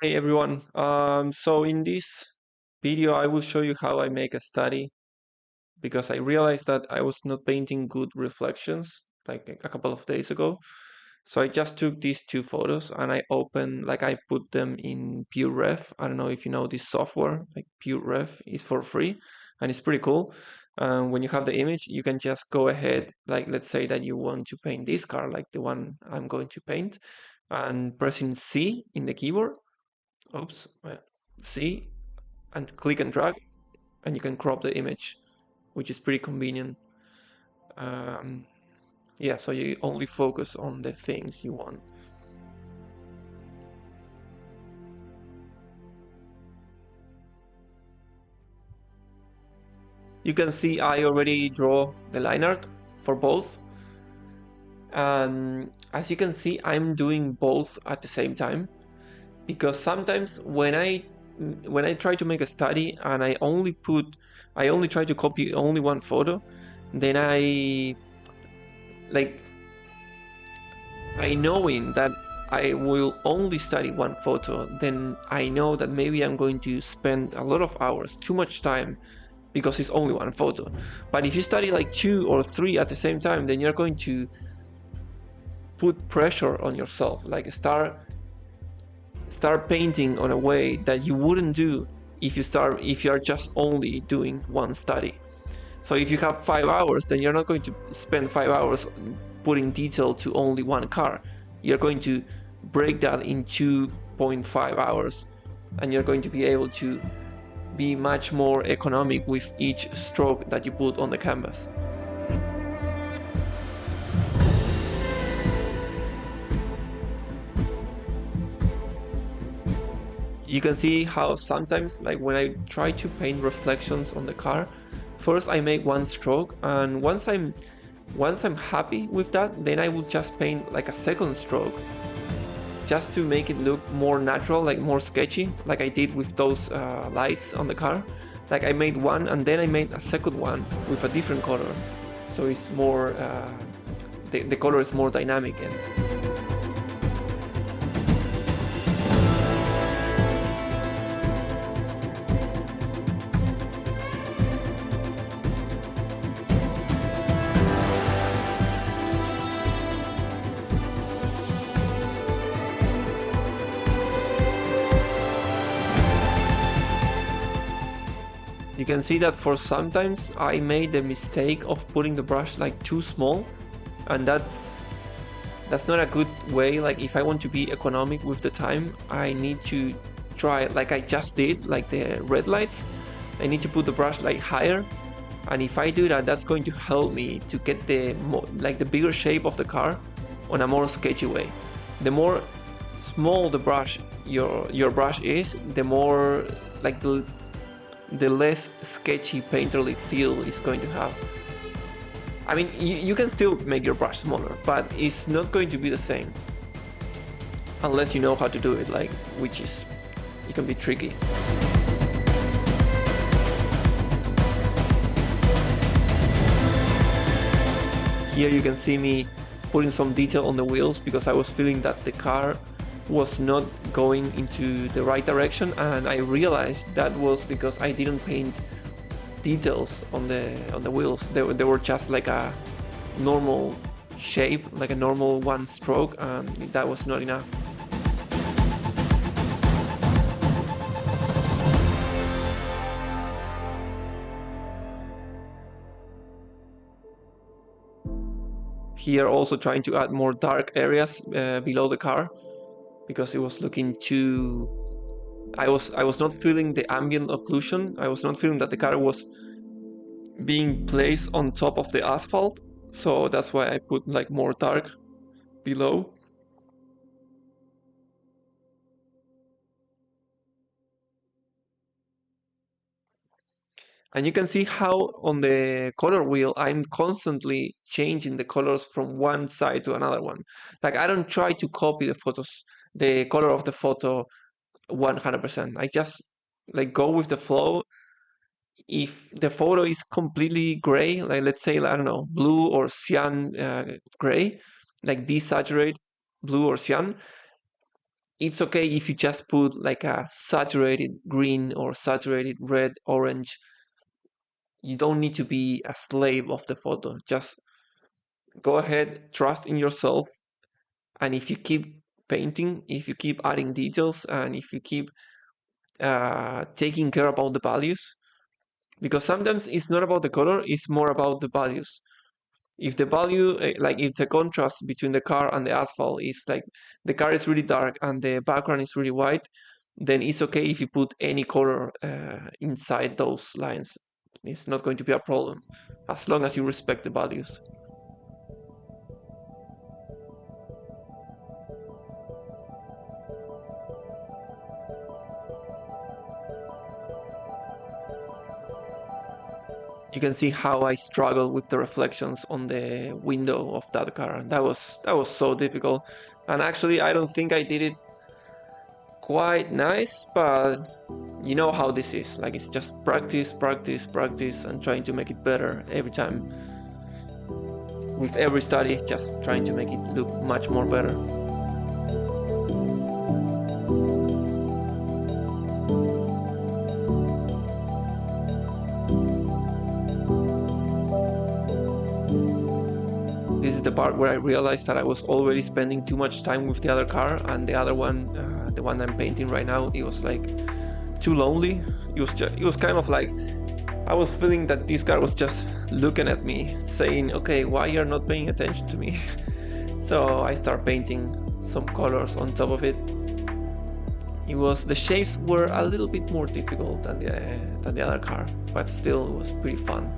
Hey everyone. So in this video, I will show you how I make a study because I realized that I was not painting good reflections like a couple of days ago. So I just took these two photos and I put them in PureRef. I don't know if you know this software, like PureRef is for free and it's pretty cool. When you have the image, you can just go ahead, like let's say that you want to paint this car, like the one I'm going to paint, and pressing C in the keyboard. Oops, see, and click and drag, and you can crop the image, which is pretty convenient. Um, yeah, so you only focus on the things you want. You can see I already draw the line art for both. And as you can see, I'm doing both at the same time because sometimes when I try to make a study and I only try to copy only one photo, then like by knowing that I will only study one photo, then I know that maybe I'm going to spend a lot of hours, too much time, because it's only one photo. But if you study like two or three at the same time, then you're going to put pressure on yourself, like start painting on a way that you wouldn't do if you're just only doing one study. So if you have 5 hours, then you're not going to spend 5 hours putting detail to only one car. You're going to break that in 2.5 hours, and you're going to be able to be much more economic with each stroke that you put on the canvas. You can see how sometimes, like when I try to paint reflections on the car, first I make one stroke, and once I'm happy with that, then I will just paint like a second stroke just to make it look more natural, like more sketchy, like I did with those lights on the car. Like I made one and then I made a second one with a different color, so it's more the color is more dynamic. And you can see that for sometimes I made the mistake of putting the brush like too small, and that's not a good way. Like if I want to be economic with the time, I need to try, like I just did, like the red lights, I need to put the brush like higher, and if I do that, that's going to help me to get the bigger shape of the car on a more sketchy way. The more small the brush your brush is, the more like the less sketchy painterly feel is going to have. I mean, you can still make your brush smaller, but it's not going to be the same unless you know how to do it, like, it can be tricky. Here you can see me putting some detail on the wheels because I was feeling that the car was not going into the right direction, and I realized that was because I didn't paint details on the wheels. They were just like a normal shape, like a normal one stroke, and that was not enough. Here also trying to add more dark areas below the car because it was looking too. I was not feeling the ambient occlusion. I was not feeling that the car was being placed on top of the asphalt, so that's why I put like more dark below. And you can see how on the color wheel I'm constantly changing the colors from one side to another one. Like I don't try to copy the color of the photo 100%. I just like go with the flow. If the photo is completely gray, like let's say, I don't know, blue or cyan gray, like desaturate blue or cyan, it's okay if you just put like a saturated green or saturated red, orange. You don't need to be a slave of the photo. Just go ahead, trust in yourself, and if you keep painting, if you keep adding details, and if you keep taking care about the values, because sometimes it's not about the color, it's more about the values. If the value, like if the contrast between the car and the asphalt is like the car is really dark and the background is really white, then it's okay if you put any color inside those lines. It's not going to be a problem as long as you respect the values. You can see how I struggle with the reflections on the window of that car. That was so difficult, and actually I don't think I did it quite nice, but you know how this is. Like it's just practice, practice, practice, and trying to make it better every time. With every study, just trying to make it look much more better. This is the part where I realized that I was already spending too much time with the other car, and the other one, the one I'm painting right now, it was like too lonely. It was kind of like I was feeling that this car was just looking at me, saying, "Okay, why you're not paying attention to me?" So I start painting some colors on top of it. The shapes were a little bit more difficult than the other car, but still it was pretty fun.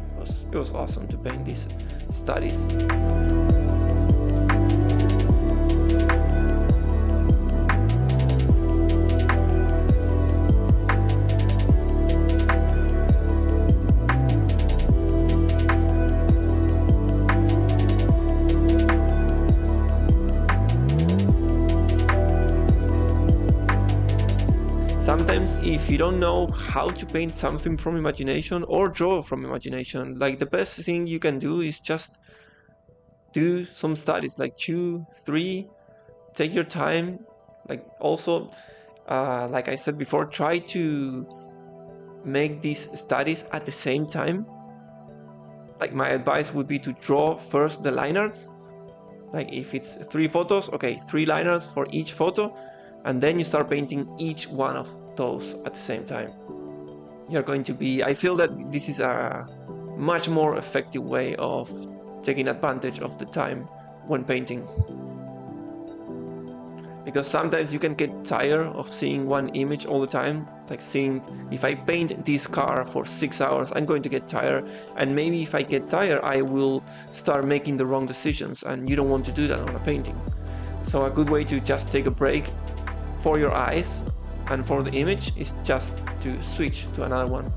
It was awesome to paint these studies. Sometimes if you don't know how to paint something from imagination or draw from imagination, like the best thing you can do is just do some studies, like 2, 3, take your time. Like also, like I said before, try to make these studies at the same time. Like my advice would be to draw first the line arts. Like if it's 3 photos, okay, 3 line arts for each photo, and then you start painting each one of those at the same time. You're going to be, I feel that this is a much more effective way of taking advantage of the time when painting. Because sometimes you can get tired of seeing one image all the time, like seeing, if I paint this car for 6 hours, I'm going to get tired, and maybe if I get tired, I will start making the wrong decisions, and you don't want to do that on a painting. So a good way to just take a break for your eyes and for the image is just to switch to another one.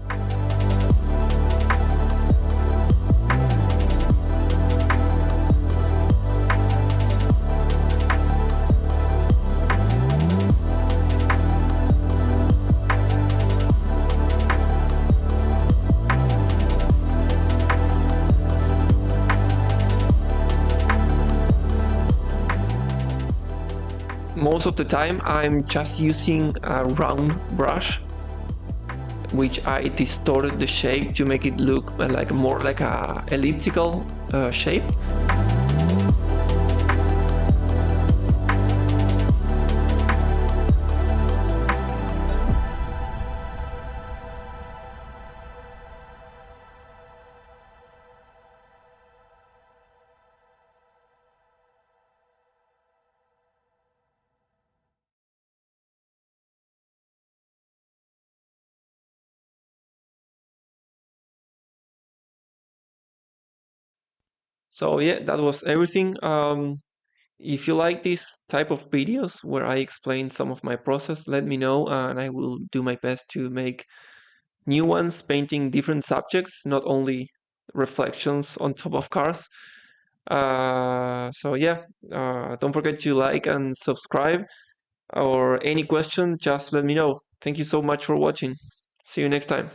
Most of the time I'm just using a round brush, which I distorted the shape to make it look like more like a elliptical shape. So yeah, that was everything. If you like this type of videos where I explain some of my process, let me know and I will do my best to make new ones painting different subjects, not only reflections on top of cars. So yeah, don't forget to like and subscribe, or any question, just let me know. Thank you so much for watching. See you next time.